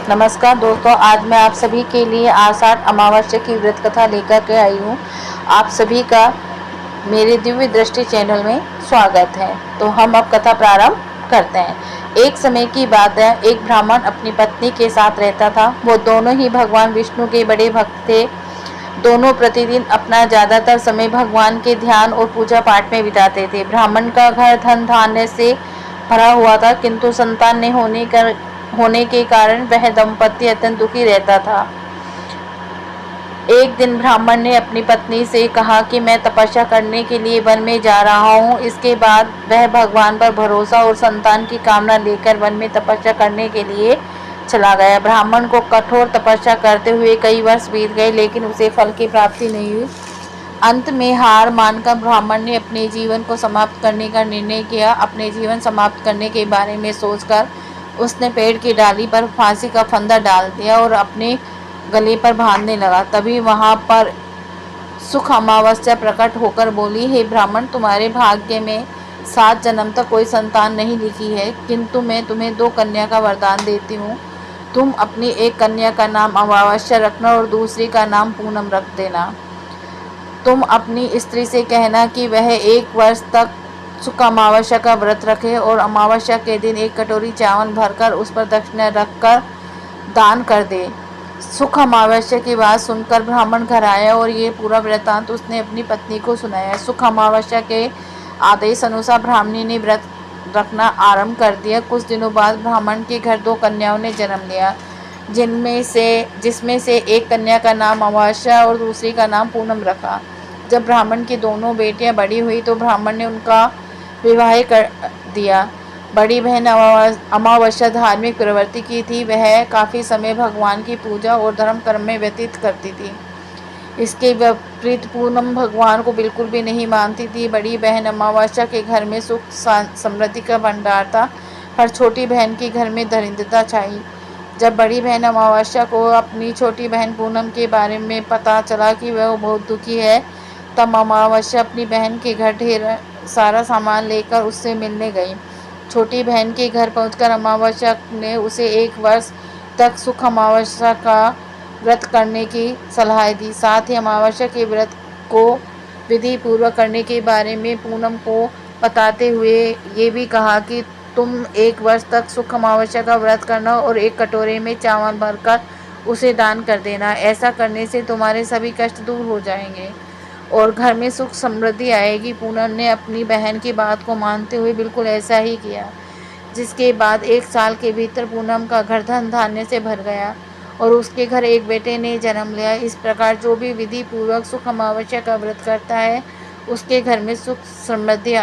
नमस्कार दोस्तों, आज मैं आप सभी के लिए आषाढ़ अमावस्या की व्रत कथा लेकर के आई हूँ। आप सभी का मेरे दिव्य दृष्टि चैनल में स्वागत है। तो हम अब कथा प्रारंभ करते हैं। एक समय की बात है, एक ब्राह्मण अपनी पत्नी के साथ रहता था। वो दोनों ही भगवान विष्णु के बड़े भक्त थे। दोनों प्रतिदिन अपना ज़्यादातर समय भगवान के ध्यान और पूजा पाठ में बिताते थे। ब्राह्मण का घर धन धान्य से भरा हुआ था, किंतु संतान नहीं होने के कारण वह दंपति अत्यंत दुखी रहता था। एक दिन ब्राह्मण ने अपनी पत्नी से कहा कि मैं तपस्या करने के लिए वन में जा रहा हूँ। इसके बाद वह भगवान पर भरोसा और संतान की कामना लेकर वन में तपस्या करने के लिए चला गया। ब्राह्मण को कठोर तपस्या करते हुए कई वर्ष बीत गए, लेकिन उसे फल की प्राप्ति नहीं हुई। अंत में हार मानकर ब्राह्मण ने अपने जीवन को समाप्त करने का निर्णय किया। अपने जीवन समाप्त करने के बारे में सोचकर उसने पेड़ की डाली पर फांसी का फंदा डाल दिया और अपने गले पर बांधने लगा। तभी वहां पर सुख अमावस्या प्रकट होकर बोली, हे ब्राह्मण, तुम्हारे भाग्य में 7 जन्म तक कोई संतान नहीं लिखी है, किंतु मैं तुम्हें 2 कन्या का वरदान देती हूँ। तुम अपनी एक कन्या का नाम अमावस्या रखना और दूसरी का नाम पूनम रख देना। तुम अपनी स्त्री से कहना कि वह 1 वर्ष तक सुख अमावस्या का व्रत रखे और अमावस्या के दिन 1 कटोरी चावल भरकर उस पर दक्षिणा रखकर दान कर दे। सुख अमावस्या की बात सुनकर ब्राह्मण घर आया और ये पूरा वृत्तांत उसने अपनी पत्नी को सुनाया। सुख अमावस्या के आदेश अनुसार ब्राह्मणी ने व्रत रखना आरंभ कर दिया। कुछ दिनों बाद ब्राह्मण के घर 2 कन्याओं ने जन्म लिया, जिसमें से एक कन्या का नाम अमावस्या और दूसरी का नाम पूनम रखा। जब ब्राह्मण की दोनों बेटियां बड़ी हुई तो ब्राह्मण ने उनका विवाह कर दिया। बड़ी बहन अमावस्या धार्मिक प्रवृत्ति की थी। वह काफ़ी समय भगवान की पूजा और धर्म कर्म में व्यतीत करती थी। इसके विपरीत पूनम भगवान को बिल्कुल भी नहीं मानती थी। बड़ी बहन अमावस्या के घर में सुख समृद्धि का भंडार था, पर छोटी बहन के घर में दरिद्रता छाई। जब बड़ी बहन अमावस्या को अपनी छोटी बहन पूनम के बारे में पता चला कि वह बहुत दुखी है, तब अमावस्या अपनी बहन के घर ढेर सारा सामान लेकर उससे मिलने गई। छोटी बहन के घर पहुंचकर अमावस्या ने उसे 1 वर्ष तक सुख अमावस्या का व्रत करने की सलाह दी। साथ ही अमावस्या के व्रत को विधि पूर्वक करने के बारे में पूनम को बताते हुए ये भी कहा कि तुम 1 वर्ष तक सुख अमावस्या का व्रत करना और 1 कटोरे में चावल भरकर उसे दान कर देना। ऐसा करने से तुम्हारे सभी कष्ट दूर हो जाएंगे और घर में सुख समृद्धि आएगी। पूनम ने अपनी बहन की बात को मानते हुए बिल्कुल ऐसा ही किया, जिसके बाद 1 साल के भीतर पूनम का घर धन धान्य से भर गया और उसके घर एक बेटे ने जन्म लिया। इस प्रकार जो भी विधि पूर्वक सुख अमावस्या का व्रत करता है, उसके घर में सुख समृद्धि